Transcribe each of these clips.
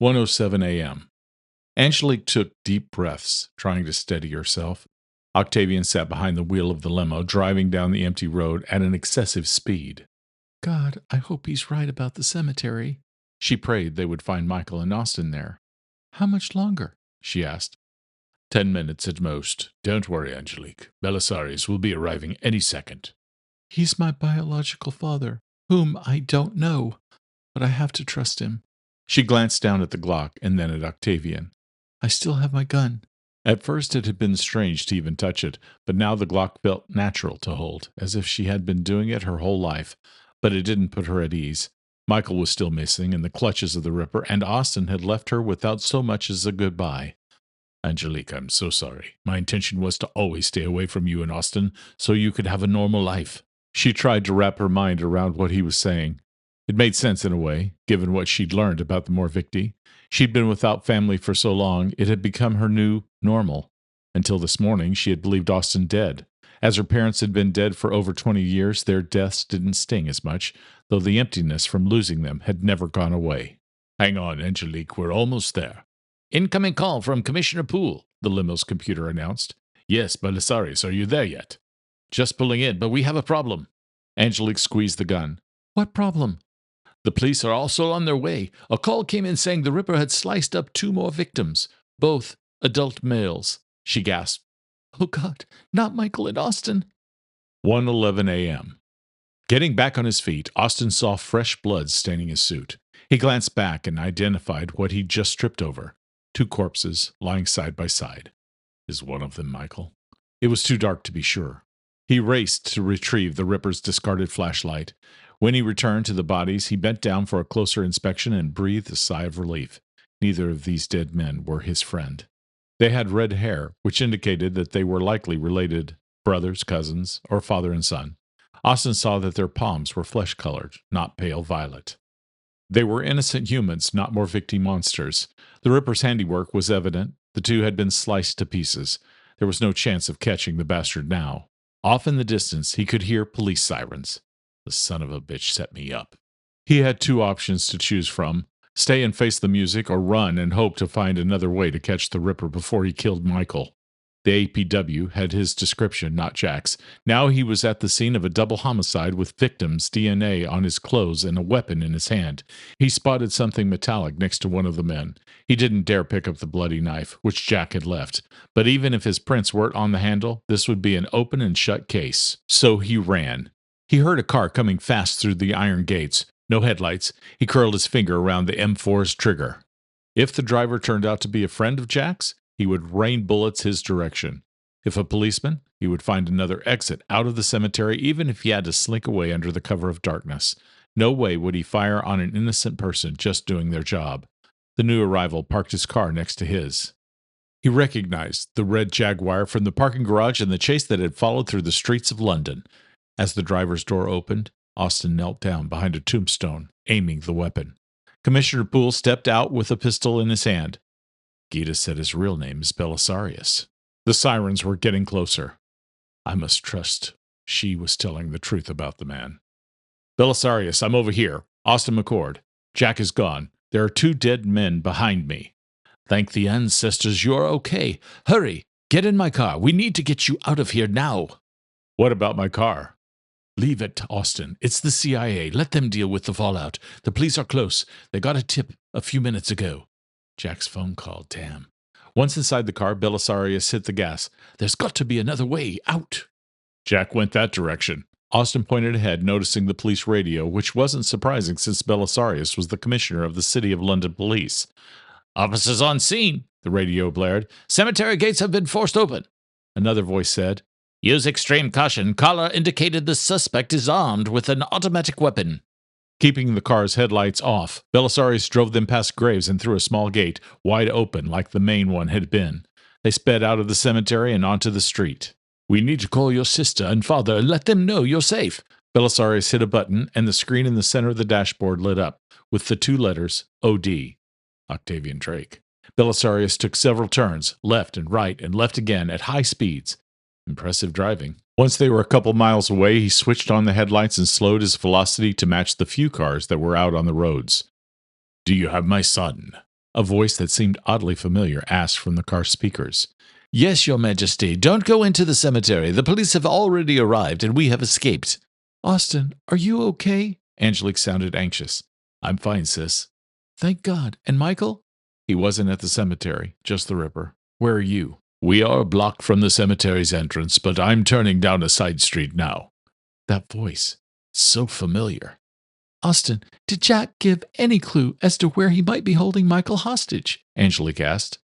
1:07 a.m. Angelique took deep breaths, trying to steady herself. Octavian sat behind the wheel of the limo, driving down the empty road at an excessive speed. God, I hope he's right about the cemetery. She prayed they would find Michael and Austin there. How much longer? She asked. 10 minutes at most. Don't worry, Angelique. Belisarius will be arriving any second. He's my biological father, whom I don't know, but I have to trust him. She glanced down at the Glock and then at Octavian. I still have my gun. At first it had been strange to even touch it, but now the Glock felt natural to hold, as if she had been doing it her whole life. But it didn't put her at ease. Michael was still missing in the clutches of the Ripper, and Austin had left her without so much as a goodbye. Angelique, I'm so sorry. My intention was to always stay away from you and Austin so you could have a normal life. She tried to wrap her mind around what he was saying. It made sense in a way, given what she'd learned about the Morvicti. She'd been without family for so long, it had become her new normal. Until this morning, she had believed Austin dead. As her parents had been dead for over 20 years, their deaths didn't sting as much, though the emptiness from losing them had never gone away. Hang on, Angelique, we're almost there. Incoming call from Commissioner Poole, the limo's computer announced. Yes, Belisarius, are you there yet? Just pulling in, but we have a problem. Angelique squeezed the gun. What problem? The police are also on their way. A call came in saying the Ripper had sliced up 2 more victims, both adult males. She gasped. Oh, God, not Michael and Austin. 1:11 a.m. Getting back on his feet, Austin saw fresh blood staining his suit. He glanced back and identified what he'd just tripped over. 2 corpses lying side by side. Is one of them Michael? It was too dark to be sure. He raced to retrieve the Ripper's discarded flashlight. When he returned to the bodies, he bent down for a closer inspection and breathed a sigh of relief. Neither of these dead men were his friend. They had red hair, which indicated that they were likely related, brothers, cousins, or father and son. Austin saw that their palms were flesh-colored, not pale violet. They were innocent humans, not Morvicti monsters. The Ripper's handiwork was evident. The 2 had been sliced to pieces. There was no chance of catching the bastard now. Off in the distance, he could hear police sirens. The son of a bitch set me up. He had 2 options to choose from. Stay and face the music, or run and hope to find another way to catch the Ripper before he killed Michael. The APW had his description, not Jack's. Now he was at the scene of a double homicide with victims' DNA on his clothes and a weapon in his hand. He spotted something metallic next to one of the men. He didn't dare pick up the bloody knife, which Jack had left. But even if his prints weren't on the handle, this would be an open and shut case. So he ran. He heard a car coming fast through the iron gates. No headlights. He curled his finger around the M4's trigger. If the driver turned out to be a friend of Jack's, he would rain bullets his direction. If a policeman, he would find another exit out of the cemetery, even if he had to slink away under the cover of darkness. No way would he fire on an innocent person just doing their job. The new arrival parked his car next to his. He recognized the red Jaguar from the parking garage and the chase that had followed through the streets of London. As the driver's door opened, Austin knelt down behind a tombstone, aiming the weapon. Commissioner Poole stepped out with a pistol in his hand. Gita said his real name is Belisarius. The sirens were getting closer. I must trust she was telling the truth about the man. Belisarius, I'm over here. Austin McCord. Jack is gone. There are 2 dead men behind me. Thank the ancestors you're okay. Hurry, get in my car. We need to get you out of here now. What about my car? Leave it, Austin. It's the CIA. Let them deal with the fallout. The police are close. They got a tip a few minutes ago. Jack's phone call, damn. Once inside the car, Belisarius hit the gas. There's got to be another way out. Jack went that direction. Austin pointed ahead, noticing the police radio, which wasn't surprising since Belisarius was the commissioner of the City of London Police. Officers on scene, the radio blared. Cemetery gates have been forced open. Another voice said, Use extreme caution. Caller indicated the suspect is armed with an automatic weapon. Keeping the car's headlights off, Belisarius drove them past graves and through a small gate, wide open like the main one had been. They sped out of the cemetery and onto the street. We need to call your sister and father and let them know you're safe. Belisarius hit a button, and the screen in the center of the dashboard lit up, with the 2 letters, OD. Octavian Drake. Belisarius took several turns, left and right and left again at high speeds. Impressive driving. Once they were a couple miles away, he switched on the headlights and slowed his velocity to match the few cars that were out on the roads. Do you have my son? A voice that seemed oddly familiar asked from the car speakers. Yes, Your Majesty. Don't go into the cemetery. The police have already arrived, and we have escaped. Austin, are you okay? Angelique sounded anxious. I'm fine, sis. Thank God. And Michael? He wasn't at the cemetery, just the Ripper. Where are you? We are blocked from the cemetery's entrance, but I'm turning down a side street now. That voice. So familiar. Austin, did Jack give any clue as to where he might be holding Michael hostage? Angelique asked.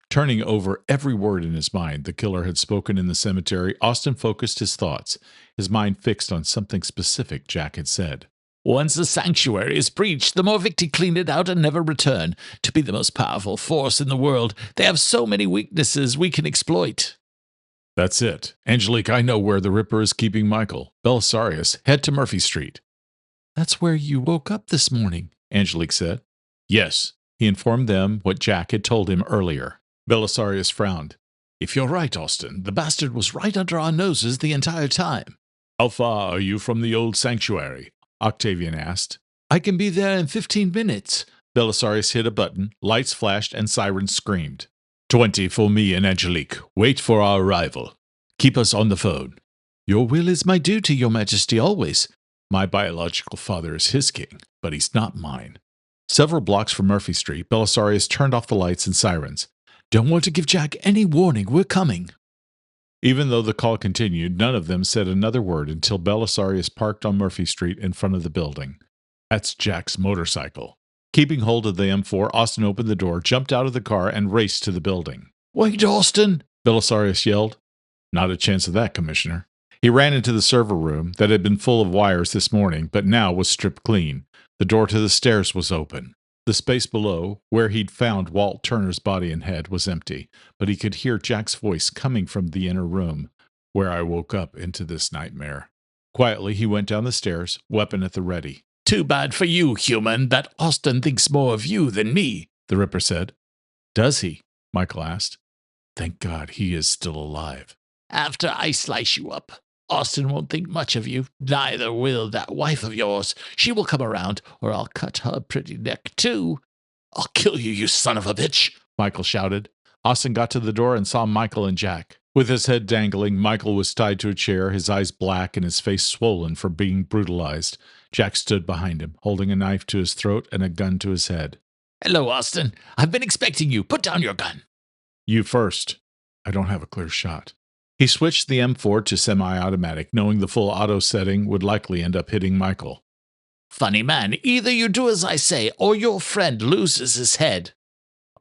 Turning over every word in his mind the killer had spoken in the cemetery, Austin focused his thoughts, his mind fixed on something specific Jack had said. Once the sanctuary is breached, the Morvicti clean it out and never return. To be the most powerful force in the world, they have so many weaknesses we can exploit. That's it. Angelique, I know where the Ripper is keeping Michael. Belisarius, head to Murphy Street. That's where you woke up this morning, Angelique said. Yes, he informed them what Jack had told him earlier. Belisarius frowned. If you're right, Austin, the bastard was right under our noses the entire time. How far are you from the old sanctuary? Octavian asked. I can be there in 15 minutes. Belisarius hit a button, lights flashed, and sirens screamed. 20 for me and Angelique. Wait for our arrival. Keep us on the phone. Your will is my duty, Your Majesty, always. My biological father is his king, but he's not mine. Several blocks from Murphy Street, Belisarius turned off the lights and sirens. Don't want to give Jack any warning. We're coming. Even though the call continued, none of them said another word until Belisarius parked on Murphy Street in front of the building. That's Jack's motorcycle. Keeping hold of the M4, Austin opened the door, jumped out of the car, and raced to the building. Wait, Austin! Belisarius yelled. Not a chance of that, Commissioner. He ran into the server room that had been full of wires this morning, but now was stripped clean. The door to the stairs was open. The space below, where he'd found Walt Turner's body and head, was empty, but he could hear Jack's voice coming from the inner room, where I woke up into this nightmare. Quietly, he went down the stairs, weapon at the ready. Too bad for you, human, that Austin thinks more of you than me, the Ripper said. Does he? Michael asked. Thank God he is still alive. After I slice you up, Austin won't think much of you. Neither will that wife of yours. She will come around, or I'll cut her pretty neck, too. I'll kill you, you son of a bitch, Michael shouted. Austin got to the door and saw Michael and Jack. With his head dangling, Michael was tied to a chair, his eyes black and his face swollen from being brutalized. Jack stood behind him, holding a knife to his throat and a gun to his head. Hello, Austin. I've been expecting you. Put down your gun. You first. I don't have a clear shot. He switched the M4 to semi-automatic, knowing the full auto setting would likely end up hitting Michael. Funny man, either you do as I say, or your friend loses his head.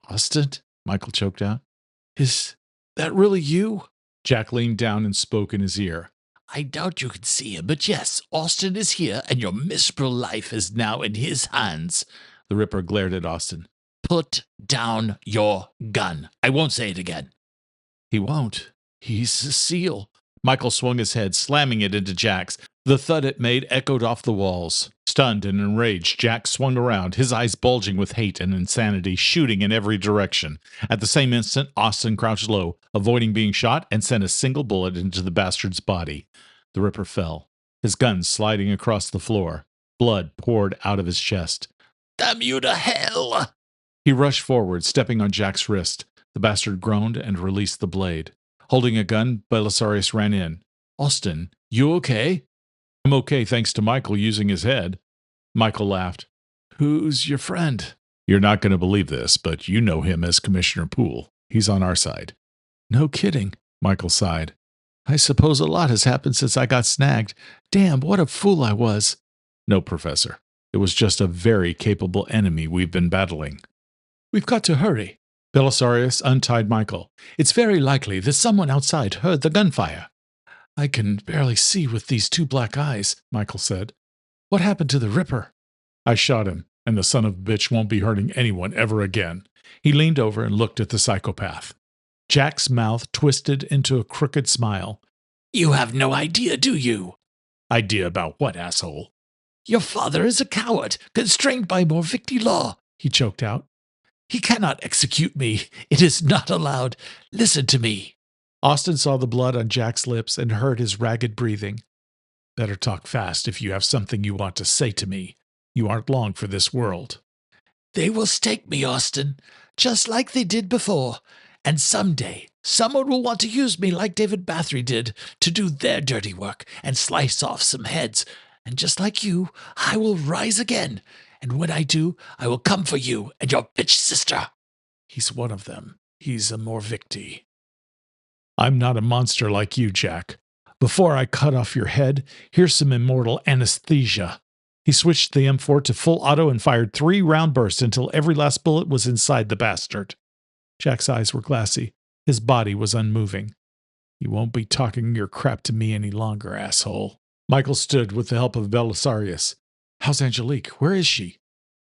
Austin? Michael choked out. Is that really you? Jack leaned down and spoke in his ear. I doubt you can see him, but yes, Austin is here, and your miserable life is now in his hands. The Ripper glared at Austin. Put down your gun. I won't say it again. He won't. He's a seal. Michael swung his head, slamming it into Jack's. The thud it made echoed off the walls. Stunned and enraged, Jack swung around, his eyes bulging with hate and insanity, shooting in every direction. At the same instant, Austin crouched low, avoiding being shot, and sent a single bullet into the bastard's body. The Ripper fell, his gun sliding across the floor. Blood poured out of his chest. Damn you to hell! He rushed forward, stepping on Jack's wrist. The bastard groaned and released the blade. Holding a gun, Belisarius ran in. Austin, you okay? I'm okay thanks to Michael using his head. Michael laughed. Who's your friend? You're not going to believe this, but you know him as Commissioner Poole. He's on our side. No kidding, Michael sighed. I suppose a lot has happened since I got snagged. Damn, what a fool I was. No, Professor. It was just a very capable enemy we've been battling. We've got to hurry. Belisarius untied Michael. It's very likely that someone outside heard the gunfire. I can barely see with these two black eyes, Michael said. What happened to the Ripper? I shot him, and the son of a bitch won't be hurting anyone ever again. He leaned over and looked at the psychopath. Jack's mouth twisted into a crooked smile. You have no idea, do you? Idea about what, asshole? Your father is a coward, constrained by Morvicti law, he choked out. He cannot execute me. It is not allowed. Listen to me. Austin saw the blood on Jack's lips and heard his ragged breathing. Better talk fast if you have something you want to say to me. You aren't long for this world. They will stake me, Austin, just like they did before. And someday, someone will want to use me like David Bathory did to do their dirty work and slice off some heads. And just like you, I will rise again. And when I do, I will come for you and your bitch sister. He's one of them. He's a Morvicti. I'm not a monster like you, Jack. Before I cut off your head, here's some immortal anesthesia. He switched the M4 to full auto and fired 3-round bursts until every last bullet was inside the bastard. Jack's eyes were glassy. His body was unmoving. You won't be talking your crap to me any longer, asshole. Michael stood with the help of Belisarius. How's Angelique? Where is she?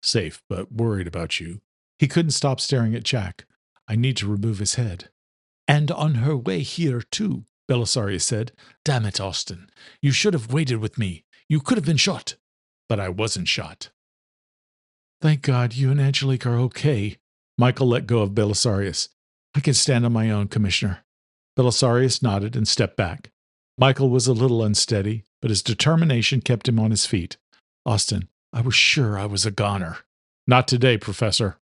Safe, but worried about you. He couldn't stop staring at Jack. I need to remove his head. And on her way here, too, Belisarius said. Damn it, Austin. You should have waited with me. You could have been shot. But I wasn't shot. Thank God you and Angelique are okay. Michael let go of Belisarius. I can stand on my own, Commissioner. Belisarius nodded and stepped back. Michael was a little unsteady, but his determination kept him on his feet. Austin, I was sure I was a goner. Not today, Professor.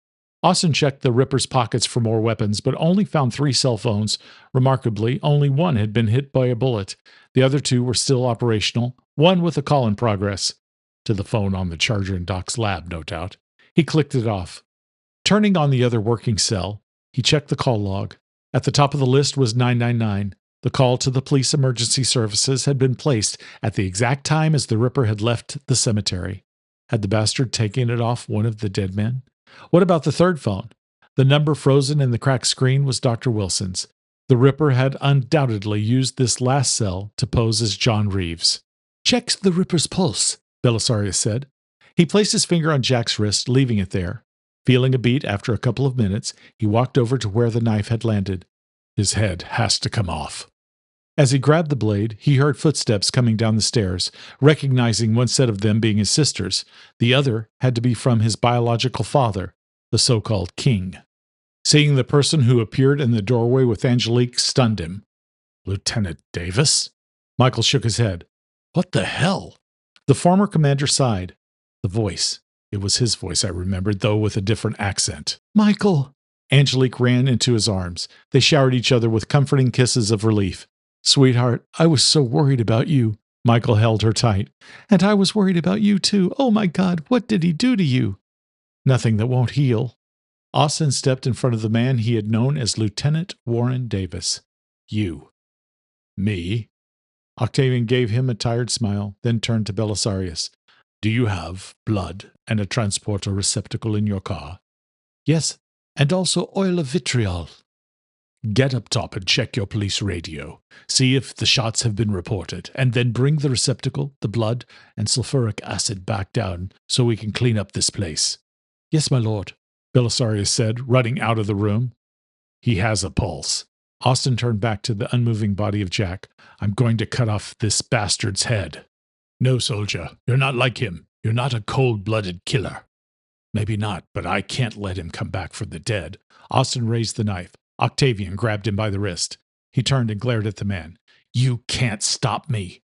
Austin checked the Ripper's pockets for more weapons, but only found 3 cell phones. Remarkably, only one had been hit by a bullet. The other 2 were still operational, one with a call in progress. To the phone on the charger in Doc's lab, no doubt. He clicked it off. Turning on the other working cell, he checked the call log. At the top of the list was 999. The call to the police emergency services had been placed at the exact time as the Ripper had left the cemetery. Had the bastard taken it off one of the dead men? What about the 3rd phone? The number frozen in the cracked screen was Dr. Wilson's. The Ripper had undoubtedly used this last cell to pose as John Reeves. Check the Ripper's pulse, Belisarius said. He placed his finger on Jack's wrist, leaving it there. Feeling a beat after a couple of minutes, he walked over to where the knife had landed. His head has to come off. As he grabbed the blade, he heard footsteps coming down the stairs, recognizing one set of them being his sister's. The other had to be from his biological father, the so-called king. Seeing the person who appeared in the doorway with Angelique stunned him. Lieutenant Davis? Michael shook his head. What the hell? The former commander sighed. The voice. It was his voice, I remembered, though with a different accent. Michael! Angelique ran into his arms. They showered each other with comforting kisses of relief. Sweetheart, I was so worried about you. Michael held her tight. And I was worried about you, too. Oh, my God, what did he do to you? Nothing that won't heal. Austin stepped in front of the man he had known as Lieutenant Warren Davis. You. Me? Octavian gave him a tired smile, then turned to Belisarius. Do you have blood and a transporter receptacle in your car? Yes, and also oil of vitriol. Get up top and check your police radio. See if the shots have been reported, and then bring the receptacle, the blood, and sulfuric acid back down so we can clean up this place. Yes, my lord, Belisarius said, running out of the room. He has a pulse. Austin turned back to the unmoving body of Jack. I'm going to cut off this bastard's head. No, soldier, you're not like him. You're not a cold-blooded killer. Maybe not, but I can't let him come back from the dead. Austin raised the knife. Octavian grabbed him by the wrist. He turned and glared at the man. You can't stop me.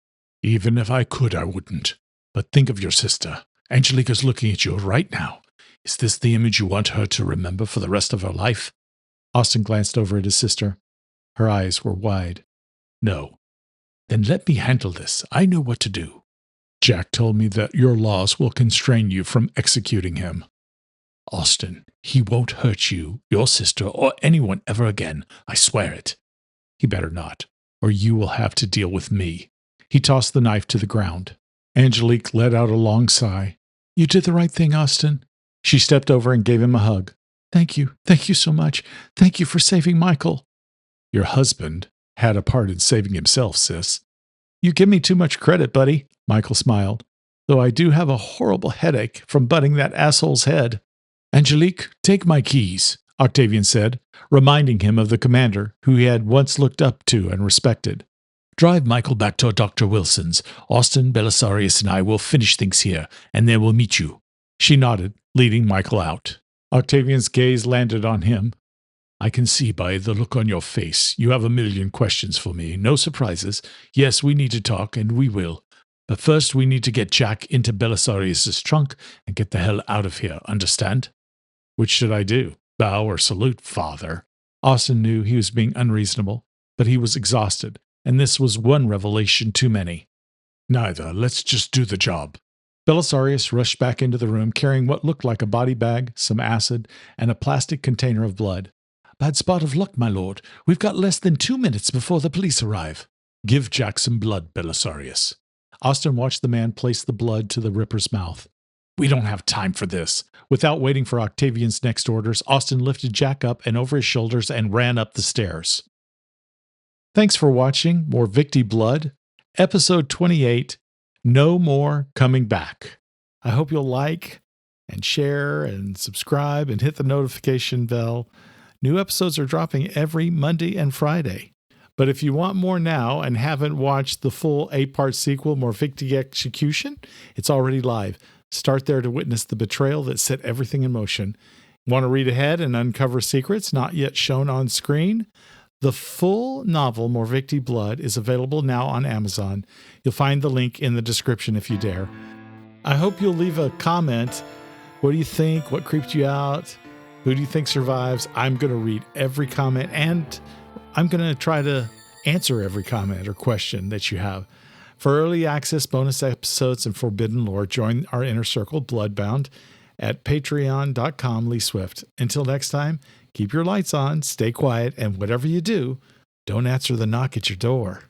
Even if I could, I wouldn't. But think of your sister. Angelique is looking at you right now. Is this the image you want her to remember for the rest of her life? Austin glanced over at his sister. Her eyes were wide. No. Then let me handle this. I know what to do. Jack told me that your laws will constrain you from executing him. Austin, he won't hurt you, your sister, or anyone ever again. I swear it. He better not, or you will have to deal with me. He tossed the knife to the ground. Angelique let out a long sigh. You did the right thing, Austin. She stepped over and gave him a hug. Thank you. Thank you so much. Thank you for saving Michael. Your husband had a part in saving himself, sis. You give me too much credit, buddy, Michael smiled, though I do have a horrible headache from butting that asshole's head. Angelique, take my keys, Octavian said, reminding him of the commander who he had once looked up to and respected. Drive Michael back to Dr. Wilson's. Austin, Belisarius, and I will finish things here, and then we'll meet you. She nodded, leading Michael out. Octavian's gaze landed on him. I can see by the look on your face you have a million questions for me. No surprises. Yes, we need to talk, and we will. But first we need to get Jack into Belisarius' trunk and get the hell out of here, understand? Which should I do? Bow or salute, father? Austin knew he was being unreasonable, but he was exhausted, and this was one revelation too many. Neither. Let's just do the job. Belisarius rushed back into the room carrying what looked like a body bag, some acid, and a plastic container of blood. Bad spot of luck, my lord. We've got less than 2 minutes before the police arrive. Give Jack some blood, Belisarius. Austin watched the man place the blood to the Ripper's mouth. We don't have time for this. Without waiting for Octavian's next orders, Austin lifted Jack up and over his shoulders and ran up the stairs. Thanks for watching Morvicti Blood, Episode 28, No More Coming Back. I hope you'll like and share and subscribe and hit the notification bell. New episodes are dropping every Monday and Friday. But if you want more now and haven't watched the full 8-part sequel, Morvicti Execution, it's already live. Start there to witness the betrayal that set everything in motion. Want to read ahead and uncover secrets not yet shown on screen? The full novel, Morvicti Blood, is available now on Amazon. You'll find the link in the description if you dare. I hope you'll leave a comment. What do you think? What creeped you out? Who do you think survives? I'm going to read every comment, and I'm going to try to answer every comment or question that you have. For early access, bonus episodes, and forbidden lore, join our inner circle, Bloodbound, at patreon.com/LeeSwift. Until next time, keep your lights on, stay quiet, and whatever you do, don't answer the knock at your door.